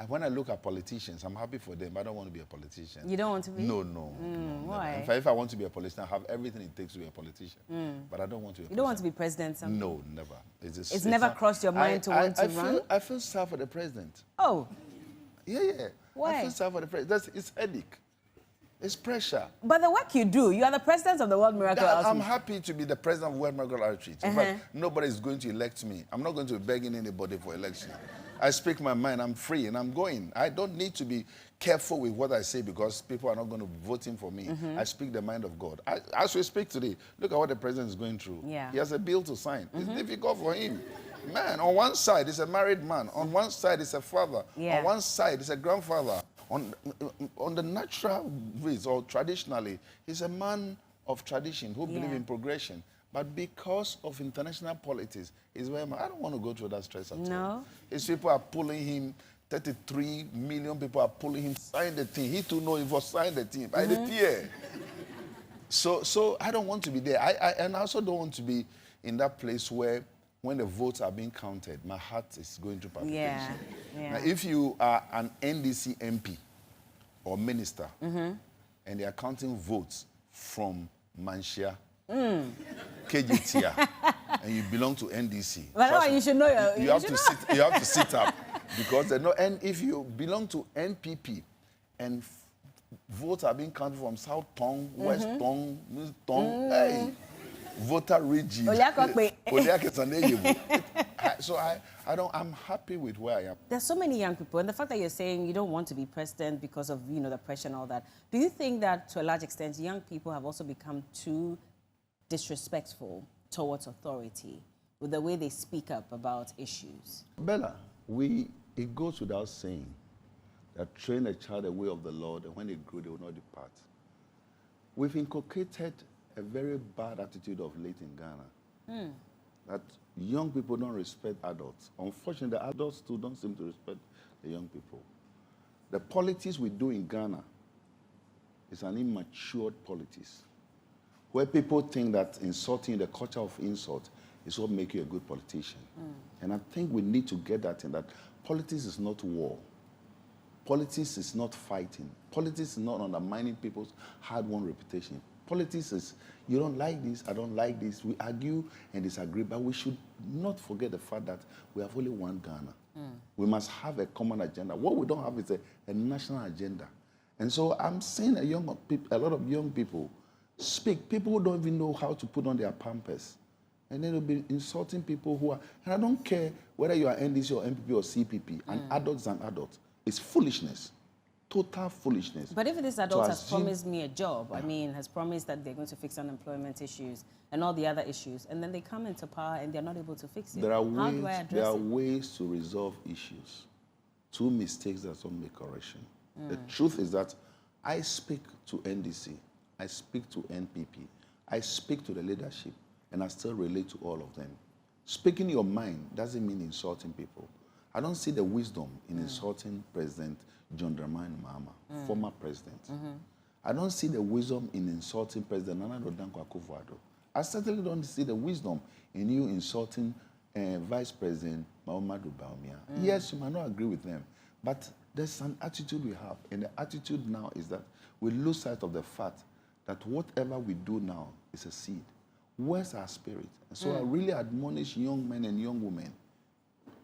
when I look at politicians, I'm happy for them, but I don't want to be a politician. You don't want to be? No. Why? In fact, if I want to be a politician, I have everything it takes to be a politician. But I don't want to be a You don't want to be president? Something? No, never. It's never crossed your mind to want to run? I feel sad for the president. Oh. Yeah. Why? I feel sad for the president. It's headache. It's pressure. But the work you do, you are the president of the World Miracle Outreach. I'm happy to be the president of World Miracle Outreach. In fact, nobody is going to elect me. I'm not going to be begging anybody for election. I speak my mind, I'm free, and I'm going. I don't need to be careful with what I say because people are not going to be voting for me. I speak the mind of God. As we speak today, look at what the president is going through. Yeah. He has a bill to sign. It's difficult for him. Man, on one side, he's a married man. On one side, he's a father. Yeah. On one side, he's a grandfather. On the natural ways, or traditionally, he's a man of tradition who believes in progression. But because of international politics, he's very much, I don't want to go through that stress at all. His people are pulling him, 33 million people are pulling him, sign the thing. He too knows he was sign the thing. By the tier. So I don't want to be there. And I also don't want to be in that place where when the votes are being counted, my heart is going through palpitation. Now, if you are an NDC MP or minister, and they are counting votes from Manshia, KGTia, and you belong to NDC. But no, you should know. You have to sit up because they know. And if you belong to NPP, and votes are being counted from South Tong, West Tong, East Tong, hey, voter region. So I'm happy with where I am. There's so many young people, and the fact that you're saying you don't want to be president because of the pressure and all that. Do you think that to a large extent young people have also become too disrespectful towards authority with the way they speak up about issues? Bella, it goes without saying that train a child the way of the Lord, and when they grow, they will not depart. We've inculcated a very bad attitude of late in Ghana. That young people don't respect adults. Unfortunately, the adults too don't seem to respect the young people. The politics we do in Ghana is an immature politics, where people think that insulting, the culture of insult, is what makes you a good politician. And I think we need to get that in, that politics is not war. Politics is not fighting. Politics is not undermining people's hard-won reputation. Politics is, you don't like this, I don't like this. We argue and disagree, but we should not forget the fact that we have only one Ghana. We must have a common agenda. What we don't have is a national agenda. And so I'm seeing a lot of young people speak, people who don't even know how to put on their pampers. And then they'll be insulting people who are, and I don't care whether you are NDC or MPP or CPP, an adult is an adult. It's foolishness. Total foolishness. But if this adult has promised me a job, I mean, has promised that they're going to fix unemployment issues and all the other issues, and then they come into power and they're not able to fix it, how do I address it? There are ways to resolve issues. Two mistakes that don't make correction. The truth is that I speak to NDC, I speak to NPP, I speak to the leadership, and I still relate to all of them. Speaking your mind doesn't mean insulting people. I don't see the wisdom in insulting President John Dramani Mahama, former president. I don't see the wisdom in insulting President Nana Addo Dankwa Akufo-Addo. I certainly don't see the wisdom in you insulting Vice President Mahamudu Bawumia. Yes, you might not agree with them, but there's an attitude we have, and the attitude now is that we lose sight of the fact that whatever we do now is a seed. Where's our spirit? And so I really admonish young men and young women,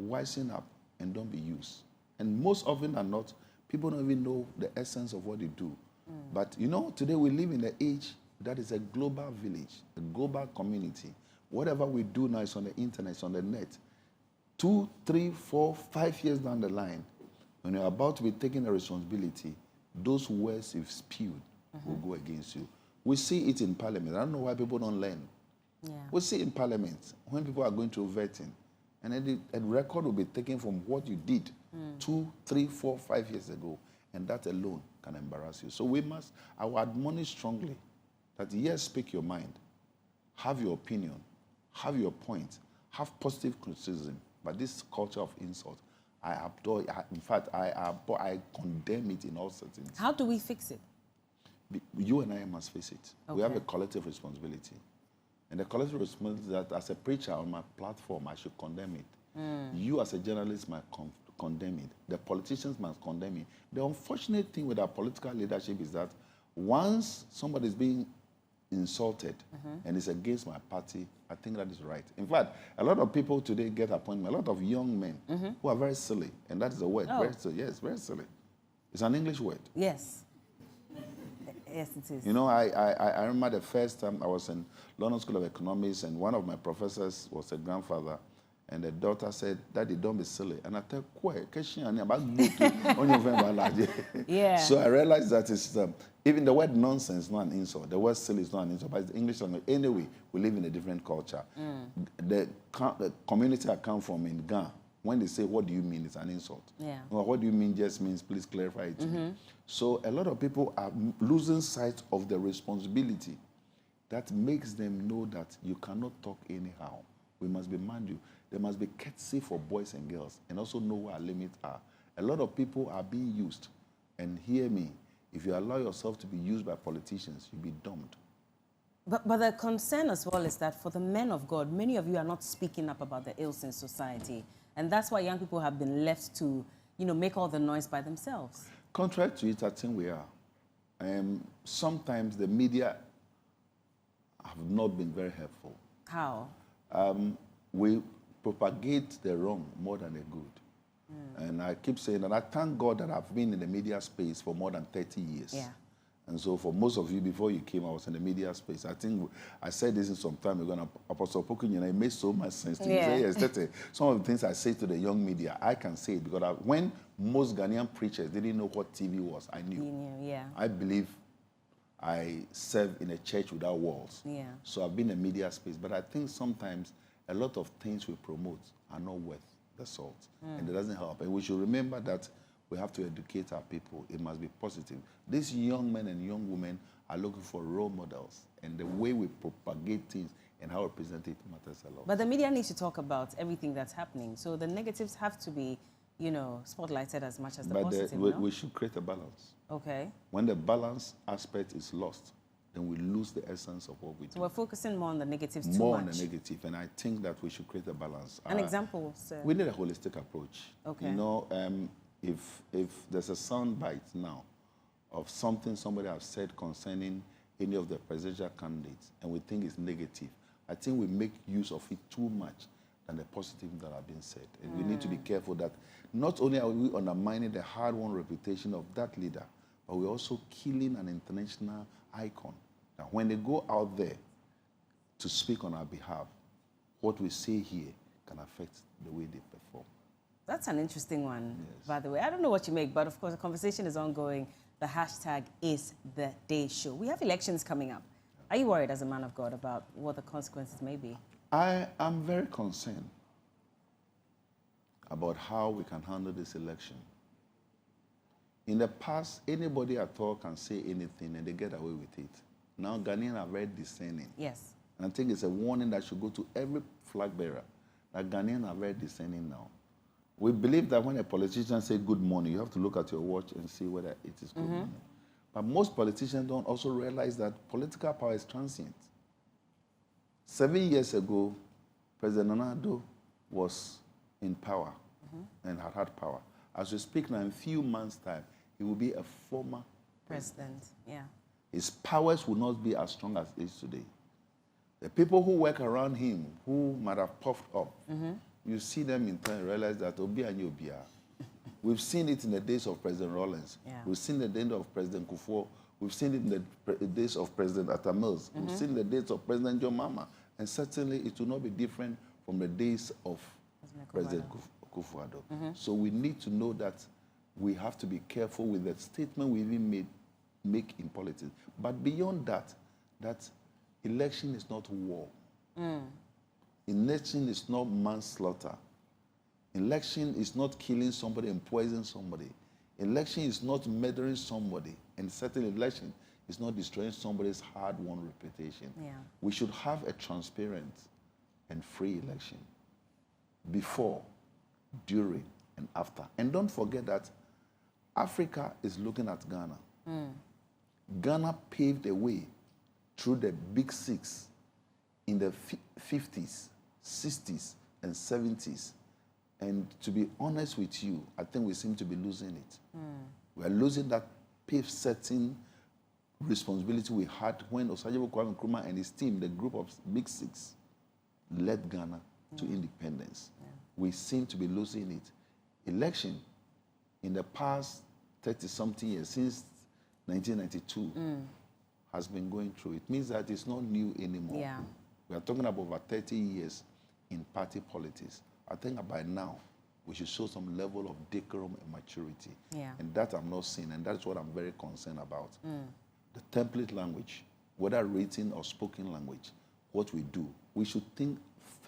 wisen up and don't be used. And most often than not, people don't even know the essence of what they do. But today we live in an age that is a global village, a global community. Whatever we do now is on the internet, it's on the net. 2, 3, 4, 5 years down the line, when you're about to be taking a responsibility, those words you've spewed will go against you. We see it in Parliament. I don't know why people don't learn. We see it in Parliament when people are going through vetting, and then a record will be taken from what you did 2, 3, 4, 5 years ago, and that alone can embarrass you. So I will admonish strongly that yes, speak your mind, have your opinion, have your point, have positive criticism, but this culture of insult, I abhor. In fact, I condemn it in all certainty. How do we fix it? You and I must face it. Okay. We have a collective responsibility. And the collective responsibility that as a preacher on my platform, I should condemn it. You as a journalist might condemn it. The politicians must condemn it. The unfortunate thing with our political leadership is that once somebody is being insulted and it's against my party, I think that is right. In fact, a lot of people today get appointment, a lot of young men who are very silly, and that is a word. Oh. Very silly. Yes, very silly. It's an English word. Yes. Yes, it is. You know, I remember the first time I was in London School of Economics, and one of my professors was a grandfather, and the daughter said, "Daddy, don't be silly." And I thought, yeah. So I realized that it's, even the word nonsense is not an insult. The word silly is not an insult, but it's the English language. Anyway, we live in a different culture. The community I come from in Ghana, when they say, "What do you mean?" it's an insult. Yeah. Well, what do you mean just means, please clarify it to me. So a lot of people are losing sight of the responsibility that makes them know that you cannot talk anyhow. We must be mindful. There must be courtesy for boys and girls, and also know where our limits are. A lot of people are being used, and hear me, if you allow yourself to be used by politicians, you'll be doomed. But the concern as well is that for the men of God, many of you are not speaking up about the ills in society. And that's why young people have been left to, make all the noise by themselves. Contrary to it, I think we are. Sometimes the media have not been very helpful. How? We propagate the wrong more than the good. And I keep saying that I thank God that I've been in the media space for more than 30 years. Yeah. And so for most of you, before you came, I was in the media space. I think I said this in some time ago, and Apostle Pokunyana, it made so much sense to me. Yeah. Say, yes, Tetteh, some of the things I say to the young media, I can say it because when most Ghanaian preachers didn't know what TV was, I knew. You knew, yeah. I believe I serve in a church without walls. Yeah. So I've been in the media space, but I think sometimes a lot of things we promote are not worth the salt, and it doesn't help. And we should remember that we have to educate our people. It must be positive. These young men and young women are looking for role models, and the way we propagate things and how we present it matters a lot. But the media needs to talk about everything that's happening. So the negatives have to be, spotlighted as much as the positive, we should create a balance. Okay. When the balance aspect is lost, then we lose the essence of what we do. So we're focusing more on the negatives too much. More on the negative, and I think that we should create a balance. An example, sir? We need a holistic approach. Okay. You know, if there's a sound bite now of something somebody has said concerning any of the presidential candidates, and we think it's negative, I think we make use of it too much than the positive that have been said. And we need to be careful that not only are we undermining the hard-won reputation of that leader, but we're also killing an international icon. Now, when they go out there to speak on our behalf, what we say here can affect the way they perform. That's an interesting one, Yes. by the way. I don't know what you make, but of course the conversation is ongoing. The hashtag is the day show. We have elections coming up. Are you worried as a man of God about what the consequences may be? I am very concerned about how we can handle this election. In the past, anybody at all can say anything and they get away with it. Now, Ghanaians are very discerning. Yes. And I think it's a warning that should go to every flag bearer, that Ghanaians are very discerning now. We believe that when a politician says good morning, you have to look at your watch and see whether it is good morning. But most politicians don't also realize that political power is transient. 7 years ago, President Nana was in power and had power. As we speak now, in a few months' time, he will be a former President, yeah. His powers will not be as strong as it is today. The people who work around him, who might have puffed up, you see them in time and realize that Obi and Obia. We've seen it in the days of President Rawlings. Yeah. We've seen it in the days of President Kufuor. We've seen it in the days of President Atta Mills. We've seen the days of President John Mahama. And certainly it will not be different from the days of President Kufuor. So we need to know that we have to be careful with the statement we even make in politics. But beyond that, that election is not war. Election is not manslaughter. Election is not killing somebody and poisoning somebody. Election is not murdering somebody. And certainly election is not destroying somebody's hard-won reputation. Yeah. We should have a transparent and free election before, during, and after. And don't forget that Africa is looking at Ghana. Ghana paved the way through the Big Six in the 50s, 60s, and 70s. And to be honest with you, I think we seem to be losing it. We are losing that pace-setting responsibility we had when Osagyefo Kwame Nkrumah and his team, the group of Big Six, led Ghana to independence. We seem to be losing it. Election in the past 30-something years, since 1992, has been going through. It means that it's not new anymore. Yeah. We are talking about over 30 years in party politics. I think by now, we should show some level of decorum and maturity. Yeah. And that I'm not seeing, and that's what I'm very concerned about. The template language, whether written or spoken language, what we do, we should think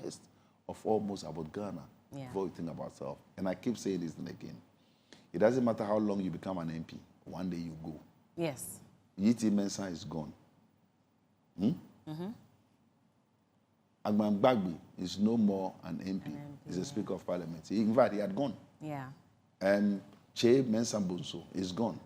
first of almost about Ghana before we think about ourselves. And I keep saying this and again. It doesn't matter how long you become an MP. One day you go. Yes. Yiti Mensah is gone. Agban Gbagbe is no more an MP. He's a Speaker of Parliament. In fact, he had gone. Yeah. Che Mensah Bonso is gone.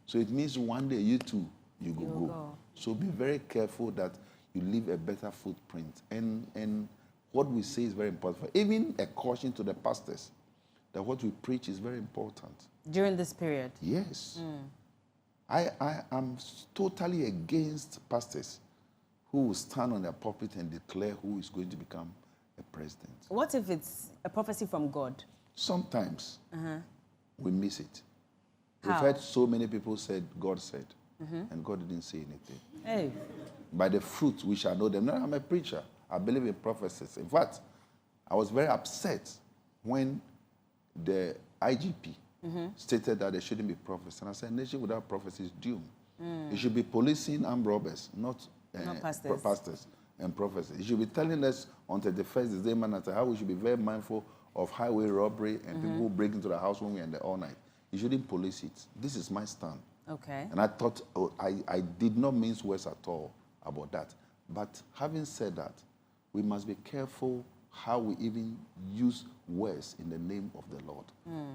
So it means one day you too, you go. So be very careful that you leave a better footprint. And what we say is very important. Even a caution to the pastors that what we preach is very important. During this period? Yes. I am totally against pastors who will stand on their pulpit and declare who is going to become a president. What if it's a prophecy from God? Sometimes we miss it. How? We've heard so many people said, God said, and God didn't say anything. Hey. By the fruit we shall know them. No, I'm a preacher. I believe in prophecies. In fact, I was very upset when the IGP stated that there shouldn't be prophets. And I said, a nation without prophets is doomed. It should be policing armed robbers, not pastors and prophets. It should be telling us on 31st December how we should be very mindful of highway robbery and people who break into the house when we're in there all night. You shouldn't police it. This is my stand. Okay. And I thought, I did not mince words at all about that. But having said that, we must be careful how we even use words in the name of the Lord.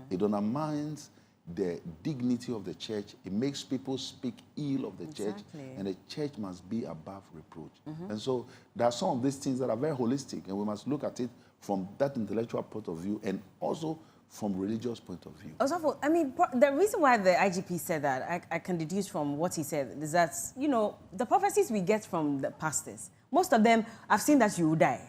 It undermines the dignity of the church. It makes people speak ill of the church, and the church must be above reproach. And so there are some of these things that are very holistic, and we must look at it from that intellectual point of view and also from religious point of view. Also, I mean, the reason why the IGP said that, I can deduce from what he said, is that, you know, the prophecies we get from the pastors, most of them, I've seen that you will die.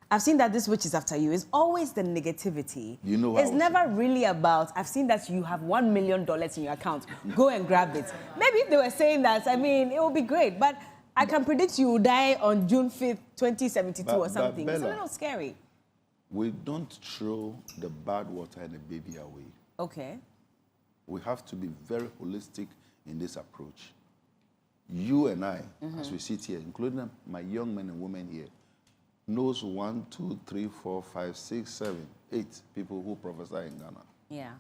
I've seen that this witch is after you. It's always the negativity. You know, it's never really about, I've seen that you have $1 million in your account. Go and grab it. Maybe if they were saying that, I mean, it would be great. But I can predict you will die on June 5th, 2072 or something. Bella, it's a little scary. We don't throw the bad water and the baby away. Okay. We have to be very holistic in this approach. You and I, as we sit here, including my young men and women here, knows 1, 2, 3, 4, 5, 6, 7, 8 people who prophesy in Ghana. Yeah.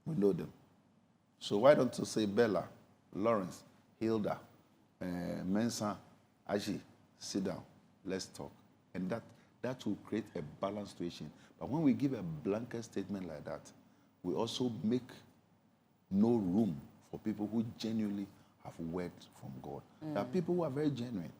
We know them. So why don't you say Bella, Lawrence, Hilda, Mensah, Aji, sit down, let's talk. And that will create a balanced situation. But when we give a blanket statement like that, we also make no room for people who genuinely have word from God. There are people who are very genuine.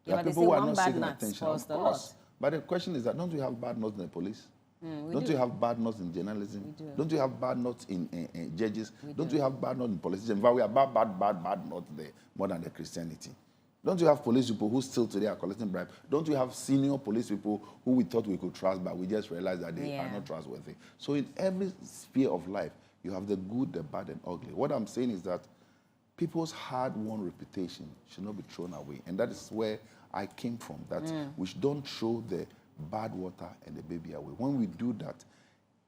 There are people who are not seeking attention. Of course. But the question is that don't we have bad notes in the police? Don't we have bad notes in journalism? Don't we have bad notes in judges? Don't we have bad notes in politicians? In fact, we have bad notes there more than the Christianity. Don't you have police people who still today are collecting bribes? Don't you have senior police people who we thought we could trust, but we just realized that they are not trustworthy? So in every sphere of life, you have the good, the bad, and ugly. What I'm saying is that people's hard-won reputation should not be thrown away. And that is where I came from, that we don't throw the bad water and the baby away. When we do that,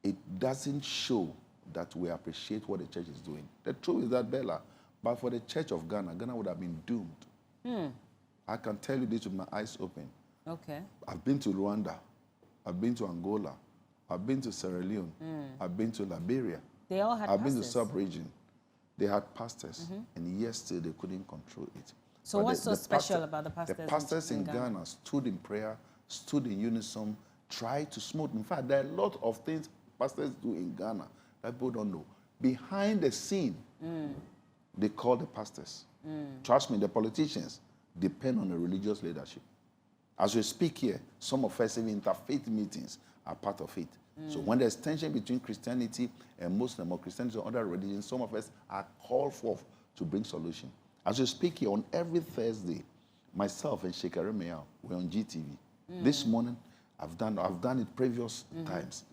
it doesn't show that we appreciate what the church is doing. The truth is that, Bella, but for the church of Ghana, Ghana would have been doomed. I can tell you this with my eyes open. Okay. I've been to Rwanda. I've been to Angola. I've been to Sierra Leone. I've been to Liberia. They all had I've pastors. been to sub-region. They had pastors, and yet still they couldn't control it. So what's so special about the pastors? The pastors in Ghana stood in prayer, stood in unison, tried to smooth. In fact, there are a lot of things pastors do in Ghana that people don't know. Behind the scene, they call the pastors. Trust me, the politicians depend on the religious leadership. As we speak here, some of us even interfaith meetings are part of it. So when there's tension between Christianity and Muslim or Christianity or other religions, some of us are called forth to bring solution. As we speak here, on every Thursday, myself and Sheikh Aremea, we're on GTV. This morning, I've done it previous times.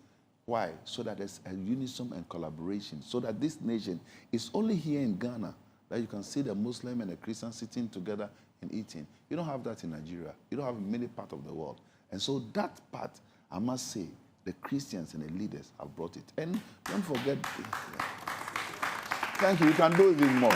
Why? So that there's a unison and collaboration. So that this nation is only here in Ghana that you can see the Muslim and the Christian sitting together and eating. You don't have that in Nigeria. You don't have in many parts of the world. And so that part, I must say, the Christians and the leaders have brought it. And don't forget, thank you, you can do even more.